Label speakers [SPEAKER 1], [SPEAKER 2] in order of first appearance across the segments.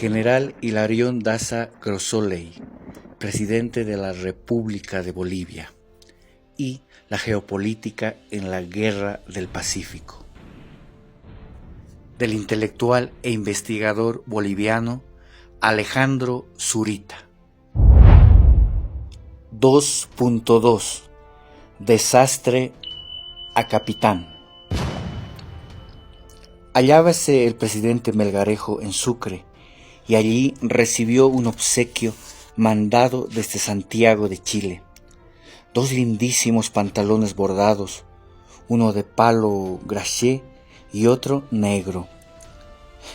[SPEAKER 1] General Hilarión Daza Grossoley, presidente de la República de Bolivia, y la geopolítica en la Guerra del Pacífico. Del intelectual e investigador boliviano Alejandro Zurita. 2.2 Desastre a capitán. Hallábase el presidente Melgarejo en Sucre y allí recibió un obsequio mandado desde Santiago de Chile. 2 lindísimos pantalones bordados, uno de palo gracé y otro negro.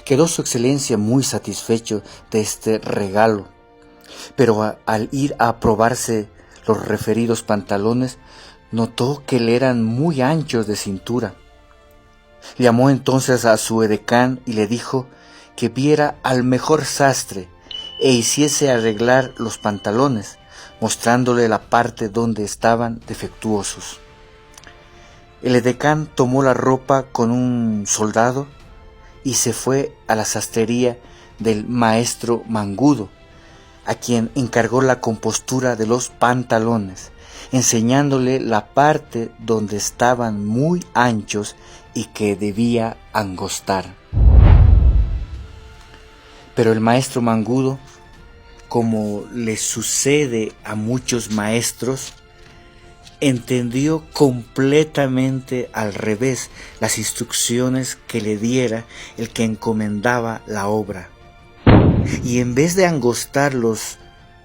[SPEAKER 1] Quedó su excelencia muy satisfecho de este regalo, pero al ir a probarse los referidos pantalones, notó que le eran muy anchos de cintura. Llamó entonces a su edecán y le dijo que viera al mejor sastre e hiciese arreglar los pantalones, mostrándole la parte donde estaban defectuosos. El edecán tomó la ropa con un soldado y se fue a la sastrería del maestro Mangudo, a quien encargó la compostura de los pantalones, enseñándole la parte donde estaban muy anchos y que debía angostar. Pero el maestro Mangudo, como le sucede a muchos maestros, entendió completamente al revés las instrucciones que le diera el que encomendaba la obra. Y en vez de angostar los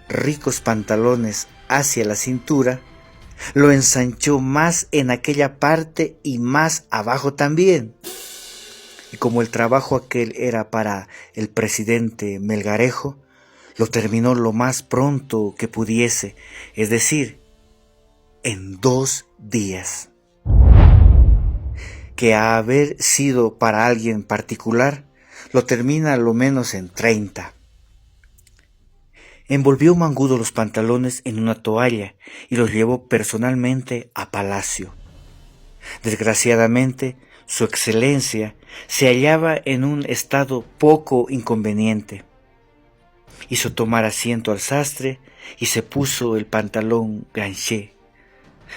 [SPEAKER 1] ricos pantalones hacia la cintura, lo ensanchó más en aquella parte y más abajo también. Y como el trabajo aquel era para el presidente Melgarejo, lo terminó lo más pronto que pudiese, es decir, en 2 días. Que a haber sido para alguien particular, lo termina lo menos en 30. Envolvió Mangudo los pantalones en una toalla y los llevó personalmente a palacio. Desgraciadamente, su excelencia se hallaba en un estado poco inconveniente. Hizo tomar asiento al sastre y se puso el pantalón granché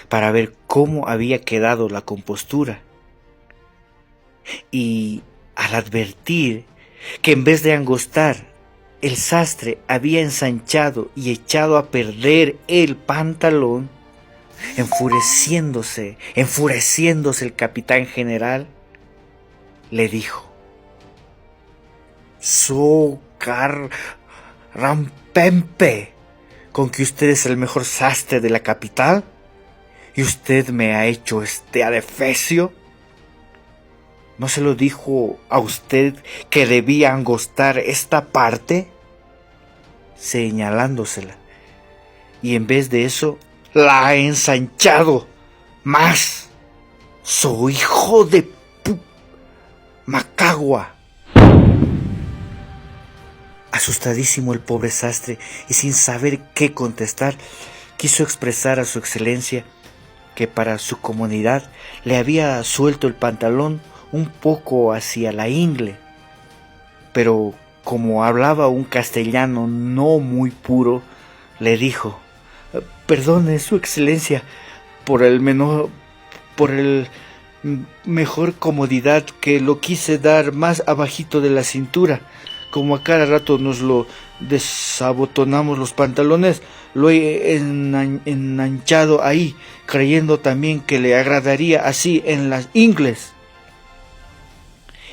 [SPEAKER 1] para ver cómo había quedado la compostura. Y al advertir que en vez de angostar, el sastre había ensanchado y echado a perder el pantalón, enfureciéndose el capitán general, le dijo: "Socar rampempe, con que usted es el mejor sastre de la capital, y usted me ha hecho este adefesio. ¿No se lo dijo a usted que debía angostar esta parte?", señalándosela, "y en vez de eso la ha ensanchado más. ¡Soy hijo de Macagua!". Asustadísimo el pobre sastre y sin saber qué contestar, quiso expresar a su excelencia que para su comodidad le había suelto el pantalón un poco hacia la ingle, pero como hablaba un castellano no muy puro, le dijo: "Perdone su excelencia por el mejor comodidad, que lo quise dar más abajito de la cintura. Como a cada rato nos lo desabotonamos los pantalones, lo he enanchado ahí, creyendo también que le agradaría así en las ingles".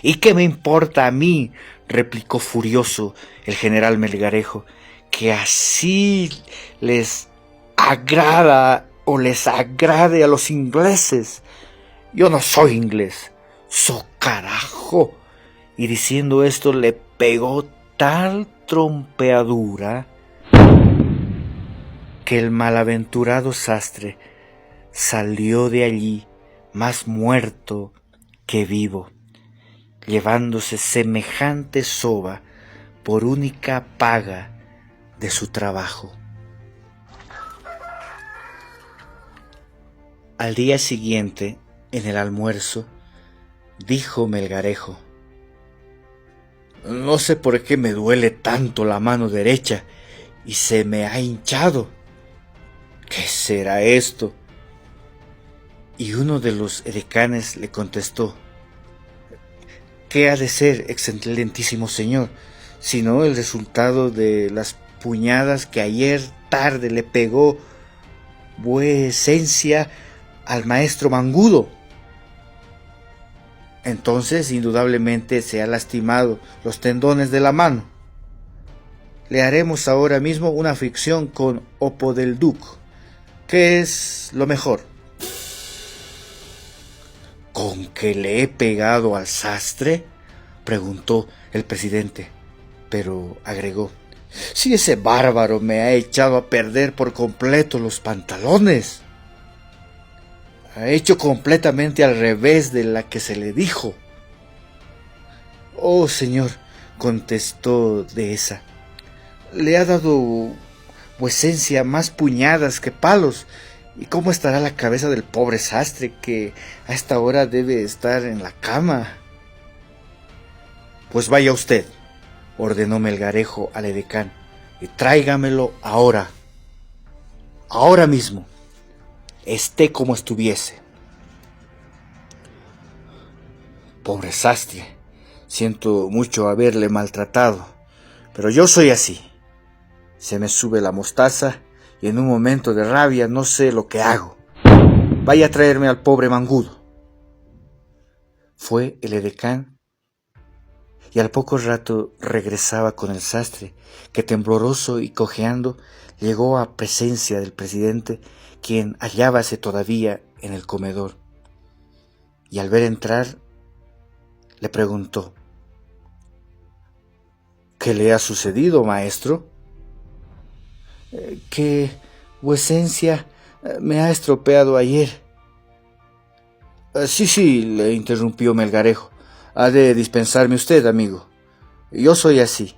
[SPEAKER 1] "¿Y qué me importa a mí?", replicó furioso el general Melgarejo, "que así les agrada o les agrade a los ingleses. Yo no soy inglés, so carajo". Y diciendo esto le pegó tal trompeadura que el malaventurado sastre salió de allí más muerto que vivo, llevándose semejante soba por única paga de su trabajo. Al día siguiente, en el almuerzo, dijo Melgarejo: No sé por qué me duele tanto la mano derecha y se me ha hinchado. ¿Qué será esto? Y uno de los edecanes le contestó: ¿qué ha de ser, excelentísimo señor, sino el resultado de las puñadas que ayer tarde le pegó vuecencia al maestro Mangudo? Entonces indudablemente se ha lastimado los tendones de la mano. Le haremos ahora mismo una fricción con Opo del Duc, que es lo mejor. ¿Con que le he pegado al sastre?, preguntó el presidente, pero agregó: si ese bárbaro me ha echado a perder por completo los pantalones. Ha hecho completamente al revés de la que se le dijo. Oh, señor, contestó Dehesa, le ha dado vuecencia más puñadas que palos. ¿Y cómo estará la cabeza del pobre sastre, que a esta hora debe estar en la cama? Pues vaya usted, ordenó Melgarejo al edecán, y tráigamelo ahora mismo, esté como estuviese. Pobre sastre, siento mucho haberle maltratado, pero yo soy así. Se me sube la mostaza y en un momento de rabia no sé lo que hago. Vaya a traerme al pobre Mangudo. Fue el edecán y al poco rato regresaba con el sastre, que tembloroso y cojeando llegó a presencia del presidente, quien hallábase todavía en el comedor. Y al ver entrar, le preguntó: ¿qué le ha sucedido, maestro? Que vuecencia me ha estropeado ayer. Sí, le interrumpió Melgarejo. Ha de dispensarme usted, amigo. Yo soy así,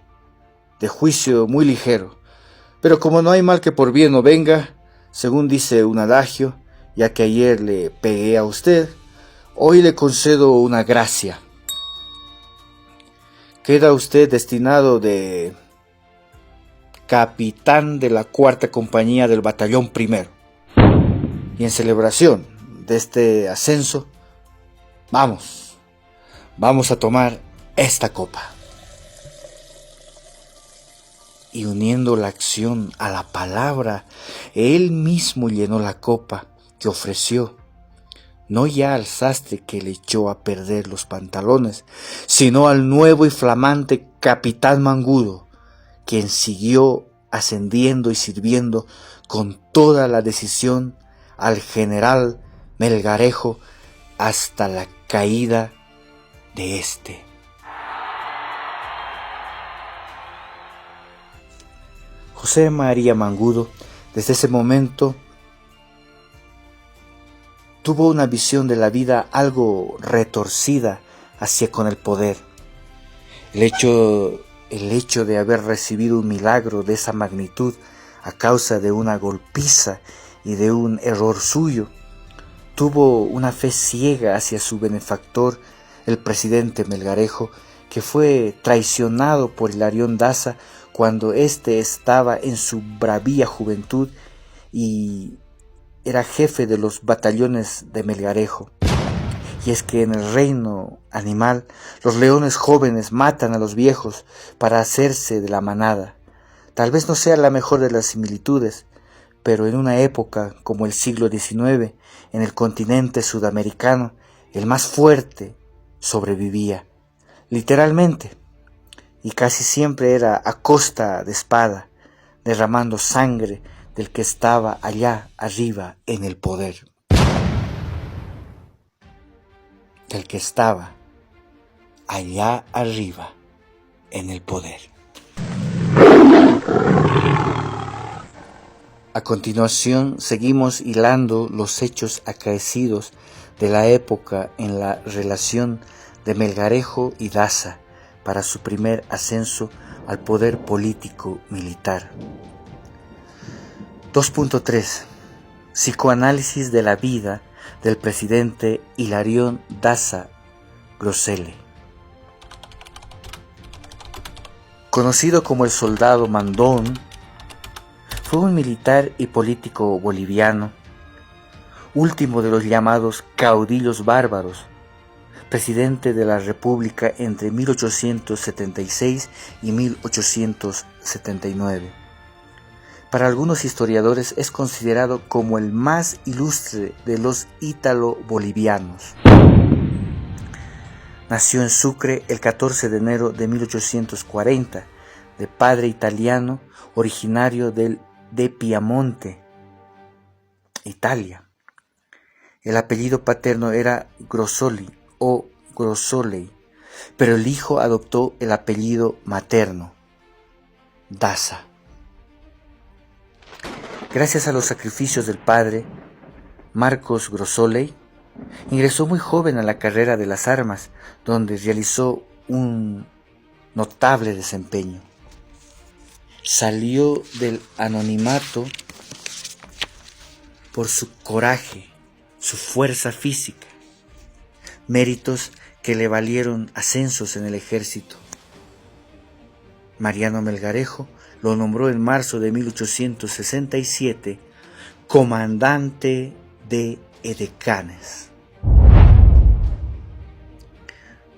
[SPEAKER 1] de juicio muy ligero. Pero como no hay mal que por bien no venga, según dice un adagio, ya que ayer le pegué a usted, hoy le concedo una gracia. Queda usted destinado de capitán de la 4ª compañía del batallón primero. Y en celebración de este ascenso, vamos a tomar esta copa. Y uniendo la acción a la palabra, él mismo llenó la copa que ofreció, no ya al sastre que le echó a perder los pantalones, sino al nuevo y flamante capitán Mangudo, quien siguió ascendiendo y sirviendo con toda la decisión al general Melgarejo hasta la caída de este. José María Mangudo, desde ese momento, tuvo una visión de la vida algo retorcida hacia con el poder. El hecho de haber recibido un milagro de esa magnitud a causa de una golpiza y de un error suyo, tuvo una fe ciega hacia su benefactor, el presidente Melgarejo, que fue traicionado por Hilarión Daza cuando éste estaba en su bravía juventud y era jefe de los batallones de Melgarejo. Y es que en el reino animal, los leones jóvenes matan a los viejos para hacerse de la manada. Tal vez no sea la mejor de las similitudes, pero en una época como el siglo XIX, en el continente sudamericano, el más fuerte sobrevivía, literalmente, y casi siempre era a costa de espada, derramando sangre del que estaba allá arriba en el poder. Del que estaba allá arriba en el poder. A continuación seguimos hilando los hechos acaecidos de la época en la relación de Melgarejo y Daza para su primer ascenso al poder político militar. 2.3. Psicoanálisis de la vida del presidente Hilarión Daza Grosele. Conocido como el soldado Mandón, fue un militar y político boliviano, último de los llamados caudillos bárbaros, presidente de la República entre 1876 y 1879. Para algunos historiadores es considerado como el más ilustre de los ítalo-bolivianos. Nació en Sucre el 14 de enero de 1840, de padre italiano originario de Piamonte, Italia. El apellido paterno era Grossoli o Grossolei, pero el hijo adoptó el apellido materno, Daza. Gracias a los sacrificios del padre, Marcos Grossolei ingresó muy joven a la carrera de las armas, donde realizó un notable desempeño. Salió del anonimato por su coraje, su fuerza física, méritos que le valieron ascensos en el ejército. Mariano Melgarejo lo nombró en marzo de 1867 comandante de edecanes.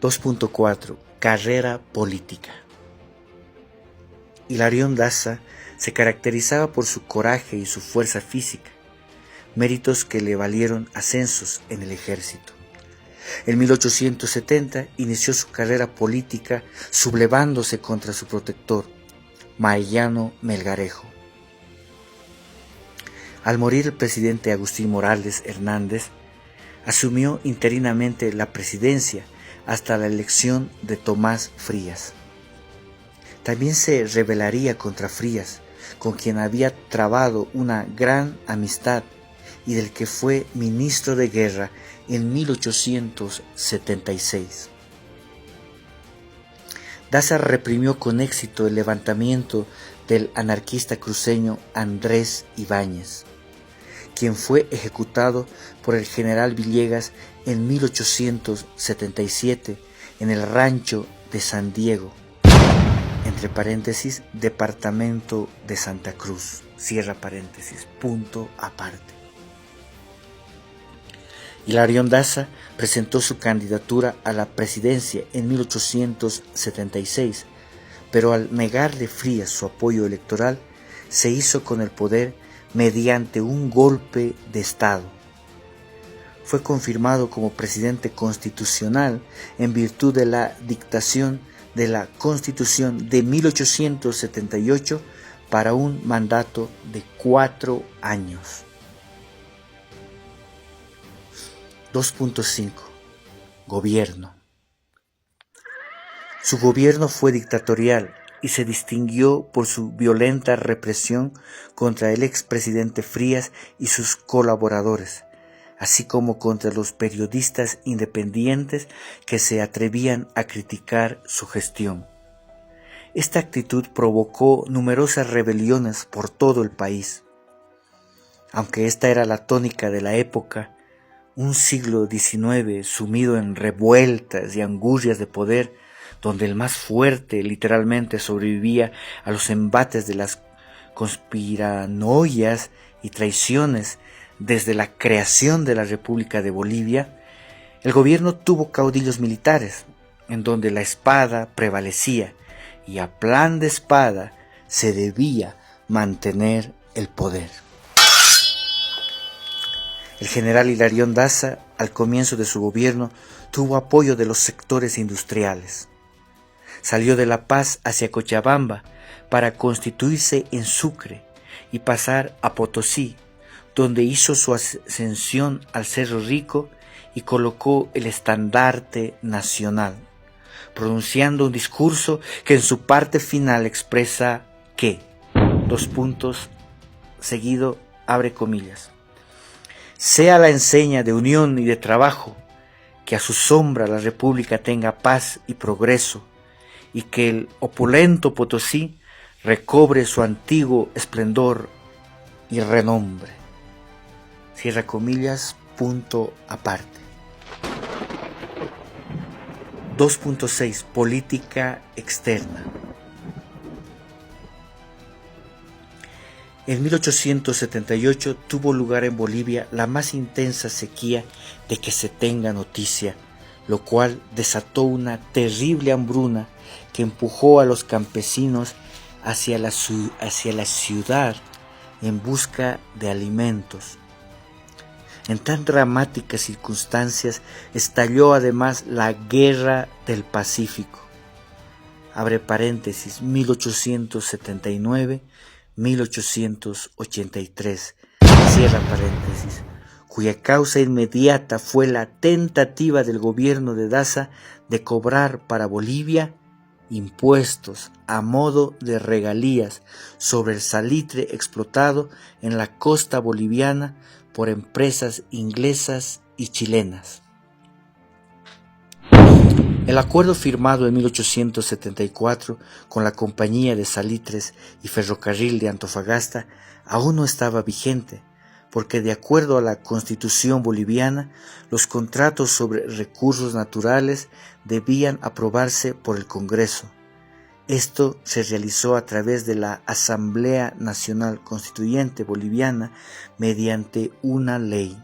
[SPEAKER 1] 2.4. Carrera política. Hilarión Daza se caracterizaba por su coraje y su fuerza física, méritos que le valieron ascensos en el ejército. En 1870 inició su carrera política sublevándose contra su protector, Mariano Melgarejo. Al morir el presidente Agustín Morales Hernández, asumió interinamente la presidencia hasta la elección de Tomás Frías. También se rebelaría contra Frías, con quien había trabado una gran amistad y del que fue ministro de guerra en 1876. Daza reprimió con éxito el levantamiento del anarquista cruceño Andrés Ibáñez, quien fue ejecutado por el general Villegas en 1877 en el rancho de San Diego, entre paréntesis, departamento de Santa Cruz, cierra paréntesis, punto aparte. Hilarión Daza presentó su candidatura a la presidencia en 1876, pero al negarle Frías su apoyo electoral, se hizo con el poder mediante un golpe de Estado. Fue confirmado como presidente constitucional en virtud de la dictación de la Constitución de 1878 para un mandato de 4 años. 2.5. Gobierno. Su gobierno fue dictatorial y se distinguió por su violenta represión contra el expresidente Frías y sus colaboradores, así como contra los periodistas independientes que se atrevían a criticar su gestión. Esta actitud provocó numerosas rebeliones por todo el país. Aunque esta era la tónica de la época, un siglo XIX sumido en revueltas y angurias de poder, donde el más fuerte literalmente sobrevivía a los embates de las conspiranoias y traiciones desde la creación de la República de Bolivia, el gobierno tuvo caudillos militares, en donde la espada prevalecía y a plan de espada se debía mantener el poder. El general Hilarión Daza, al comienzo de su gobierno, tuvo apoyo de los sectores industriales. Salió de La Paz hacia Cochabamba para constituirse en Sucre y pasar a Potosí, donde hizo su ascensión al Cerro Rico y colocó el estandarte nacional, pronunciando un discurso que en su parte final expresa que, seguido, abre comillas, sea la enseña de unión y de trabajo, que a su sombra la República tenga paz y progreso, y que el opulento Potosí recobre su antiguo esplendor y renombre. Cierra comillas, punto aparte. 2.6. Política externa. En 1878 tuvo lugar en Bolivia la más intensa sequía de que se tenga noticia, lo cual desató una terrible hambruna que empujó a los campesinos hacia la ciudad en busca de alimentos. En tan dramáticas circunstancias estalló además la Guerra del Pacífico, abre paréntesis, 1879-1883, cierra paréntesis, cuya causa inmediata fue la tentativa del gobierno de Daza de cobrar para Bolivia impuestos a modo de regalías sobre el salitre explotado en la costa boliviana por empresas inglesas y chilenas. El acuerdo firmado en 1874 con la Compañía de Salitres y Ferrocarril de Antofagasta aún no estaba vigente, porque de acuerdo a la Constitución boliviana, los contratos sobre recursos naturales debían aprobarse por el Congreso. Esto se realizó a través de la Asamblea Nacional Constituyente Boliviana mediante una ley,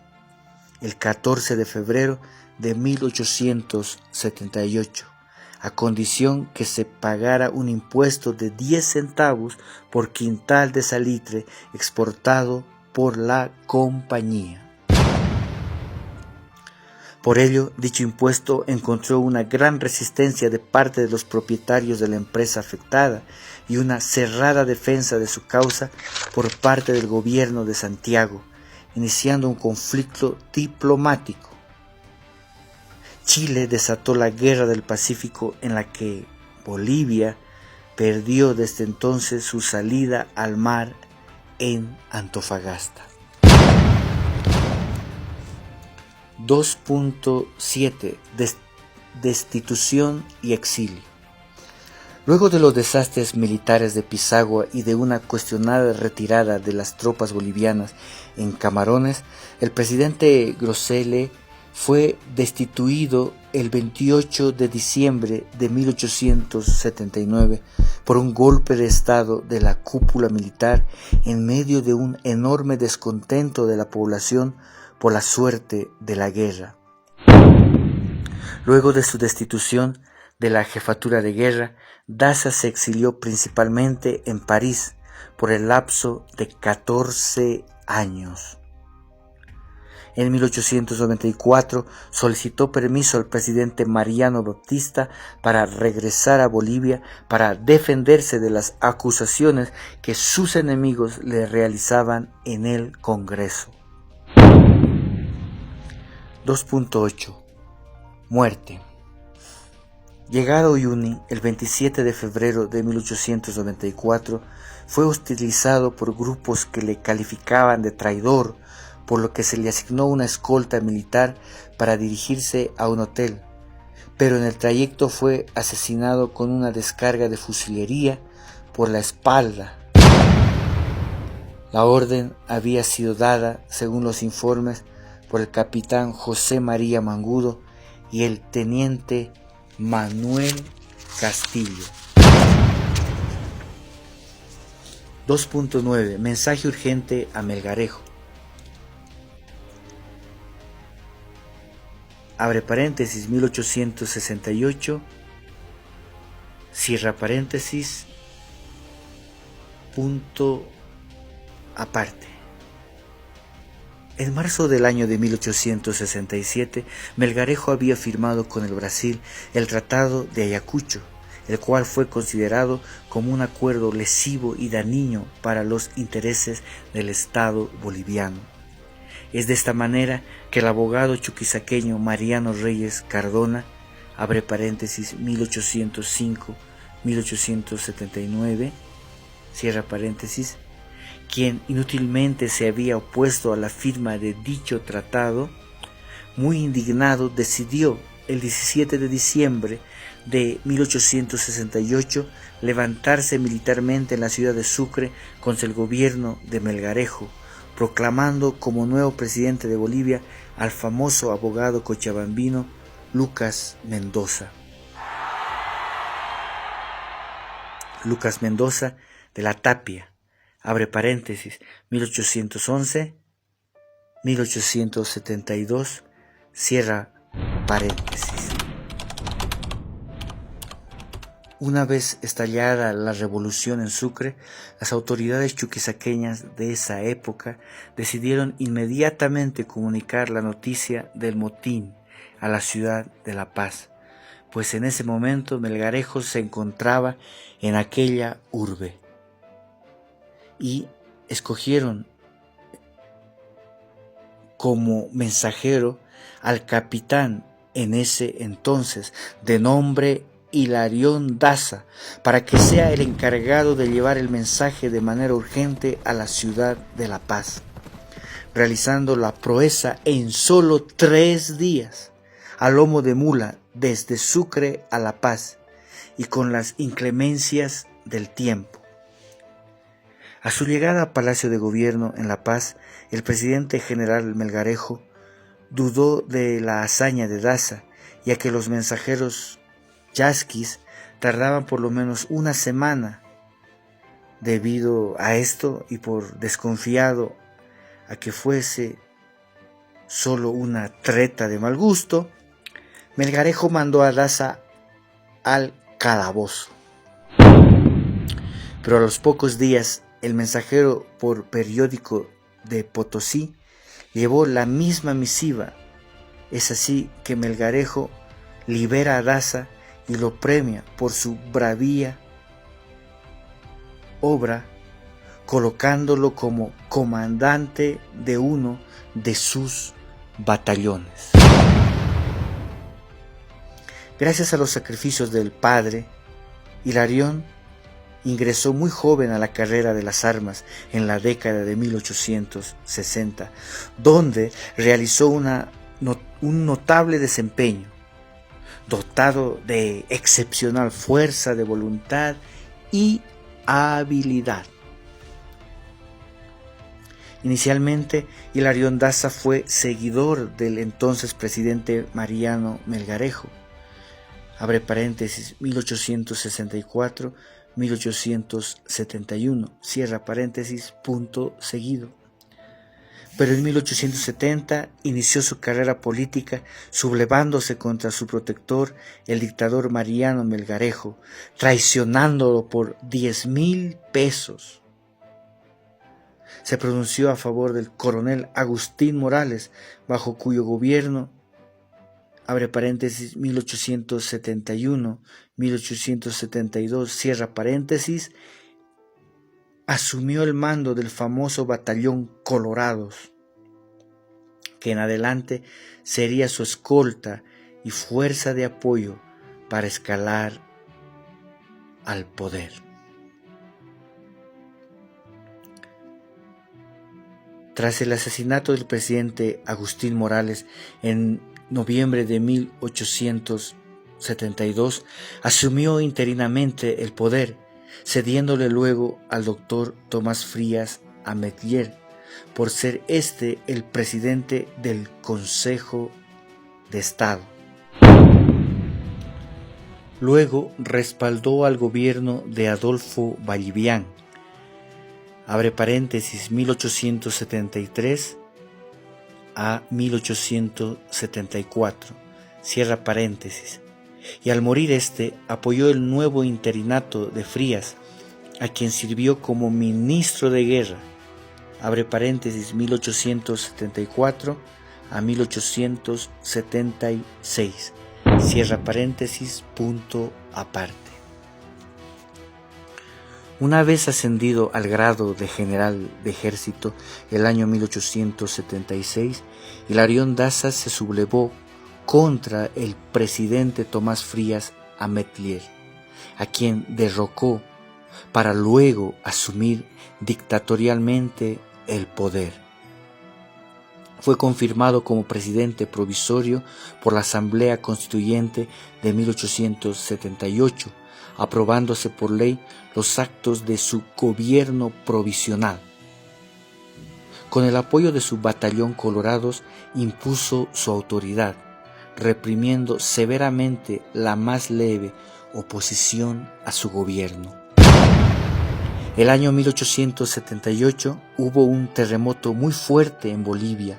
[SPEAKER 1] el 14 de febrero de 1878, a condición que se pagara un impuesto de 10 centavos por quintal de salitre exportado por la compañía. Por ello, dicho impuesto encontró una gran resistencia de parte de los propietarios de la empresa afectada y una cerrada defensa de su causa por parte del gobierno de Santiago, iniciando un conflicto diplomático. Chile desató la Guerra del Pacífico, en la que Bolivia perdió desde entonces su salida al mar en Antofagasta. 2.7 Destitución y exilio. Luego de los desastres militares de Pisagua y de una cuestionada retirada de las tropas bolivianas en Camarones, el presidente Grosele fue destituido el 28 de diciembre de 1879 por un golpe de estado de la cúpula militar en medio de un enorme descontento de la población por la suerte de la guerra. Luego de su destitución de la jefatura de guerra, Daza se exilió principalmente en París por el lapso de 14 años. En 1894 solicitó permiso al presidente Mariano Baptista para regresar a Bolivia para defenderse de las acusaciones que sus enemigos le realizaban en el Congreso. 2.8 Muerte. Llegado a Uyuni, el 27 de febrero de 1894, fue hostilizado por grupos que le calificaban de traidor, por lo que se le asignó una escolta militar para dirigirse a un hotel, pero en el trayecto fue asesinado con una descarga de fusilería por la espalda. La orden había sido dada, según los informes, por el capitán José María Mangudo y el teniente Manuel Castillo. 2.9 Mensaje urgente a Melgarejo. Abre paréntesis, 1868, cierra paréntesis, punto aparte. En marzo del año de 1867, Melgarejo había firmado con el Brasil el Tratado de Ayacucho, el cual fue considerado como un acuerdo lesivo y dañino para los intereses del Estado boliviano. Es de esta manera que el abogado chuquisaqueño Mariano Reyes Cardona, abre paréntesis 1805-1879, cierra paréntesis, quien inútilmente se había opuesto a la firma de dicho tratado, muy indignado decidió el 17 de diciembre de 1868 levantarse militarmente en la ciudad de Sucre contra el gobierno de Melgarejo, proclamando como nuevo presidente de Bolivia al famoso abogado cochabambino Lucas Mendoza. Lucas Mendoza de la Tapia, abre paréntesis, 1811, 1872, cierra paréntesis. Una vez estallada la revolución en Sucre, las autoridades chuquisaqueñas de esa época decidieron inmediatamente comunicar la noticia del motín a la ciudad de La Paz, pues en ese momento Melgarejo se encontraba en aquella urbe y escogieron como mensajero al capitán en ese entonces de nombre Hilarión Daza, para que sea el encargado de llevar el mensaje de manera urgente a la ciudad de La Paz, realizando la proeza en solo 3 días, a lomo de mula desde Sucre a La Paz y con las inclemencias del tiempo. A su llegada a Palacio de Gobierno en La Paz, el presidente general Melgarejo dudó de la hazaña de Daza, ya que los mensajeros yasquis tardaban por lo menos una semana. Debido a esto y por desconfiado a que fuese solo una treta de mal gusto, Melgarejo mandó a Daza al calabozo. Pero a los pocos días, el mensajero por periódico de Potosí llevó la misma misiva. Es así que Melgarejo libera a Daza y lo premia por su bravía obra, colocándolo como comandante de uno de sus batallones. Gracias a los sacrificios del padre, Hilarión ingresó muy joven a la carrera de las armas en la década de 1860, donde realizó un notable desempeño, dotado de excepcional fuerza de voluntad y habilidad. Inicialmente, Hilarión Daza fue seguidor del entonces presidente Mariano Melgarejo, abre paréntesis, 1864-1871, cierra paréntesis, punto seguido. Pero en 1870 inició su carrera política sublevándose contra su protector, el dictador Mariano Melgarejo, traicionándolo por 10,000 pesos. Se pronunció a favor del coronel Agustín Morales, bajo cuyo gobierno, abre paréntesis, 1871-1872, cierra paréntesis, asumió el mando del famoso batallón Colorados, que en adelante sería su escolta y fuerza de apoyo para escalar al poder. Tras el asesinato del presidente Agustín Morales en noviembre de 1872, asumió interinamente el poder, cediéndole luego al doctor Tomás Frías Ametller, por ser este el presidente del Consejo de Estado. Luego respaldó al gobierno de Adolfo Vallivian, abre paréntesis, 1873 a 1874, cierra paréntesis, y al morir este apoyó el nuevo interinato de Frías, a quien sirvió como ministro de guerra, abre paréntesis, 1874 a 1876, cierra paréntesis, punto aparte. Una vez ascendido al grado de general de ejército el año 1876, Hilarión Daza se sublevó contra el presidente Tomás Frías Ametller, a quien derrocó para luego asumir dictatorialmente el poder. Fue confirmado como presidente provisorio por la Asamblea Constituyente de 1878, aprobándose por ley los actos de su gobierno provisional. Con el apoyo de su batallón Colorados, impuso su autoridad, reprimiendo severamente la más leve oposición a su gobierno. El año 1878 hubo un terremoto muy fuerte en Bolivia,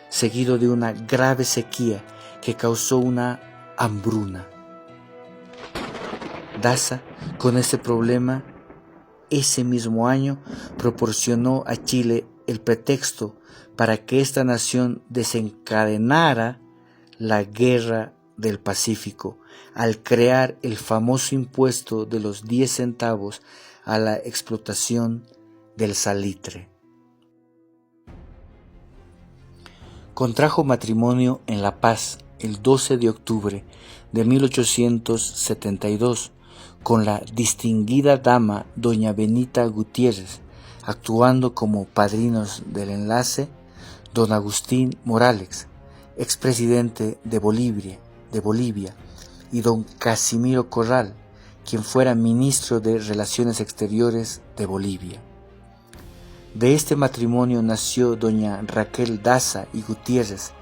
[SPEAKER 1] seguido de una grave sequía que causó una hambruna. Daza, con ese problema, ese mismo año proporcionó a Chile el pretexto para que esta nación desencadenara la Guerra del Pacífico al crear el famoso impuesto de los 10 centavos a la explotación del salitre. Contrajo matrimonio en La Paz el 12 de octubre de 1872 con la distinguida dama doña Benita Gutiérrez, actuando como padrinos del enlace don Agustín Morales, expresidente de Bolivia, y don Casimiro Corral, quien fuera ministro de Relaciones Exteriores de Bolivia. De este matrimonio nació doña Raquel Daza y Gutiérrez,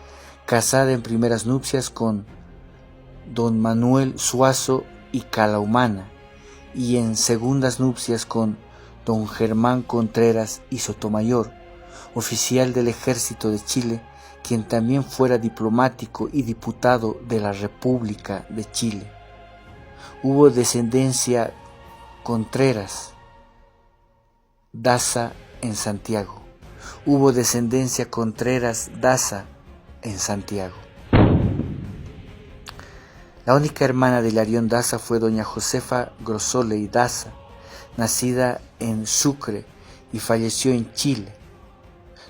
[SPEAKER 1] casada en primeras nupcias con don Manuel Suazo y Calahumana, y en segundas nupcias con don Germán Contreras y Sotomayor, oficial del Ejército de Chile, quien también fuera diplomático y diputado de la República de Chile. Hubo descendencia Contreras Daza en Santiago. Hubo descendencia Contreras Daza en Santiago. La única hermana de Hilarión Daza fue doña Josefa Grosole Daza, nacida en Sucre y falleció en Chile.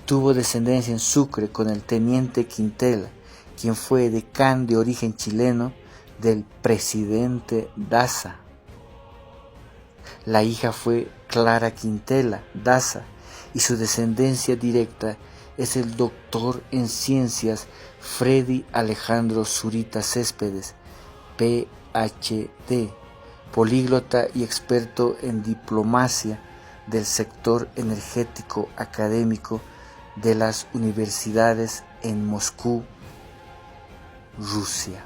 [SPEAKER 1] Tuvo descendencia en Sucre con el teniente Quintela, quien fue decán de origen chileno del presidente Daza. La hija fue Clara Quintela Daza y su descendencia directa es el doctor en ciencias Freddy Alejandro Zurita Céspedes, Ph.D., políglota y experto en diplomacia del sector energético académico de las universidades en Moscú, Rusia.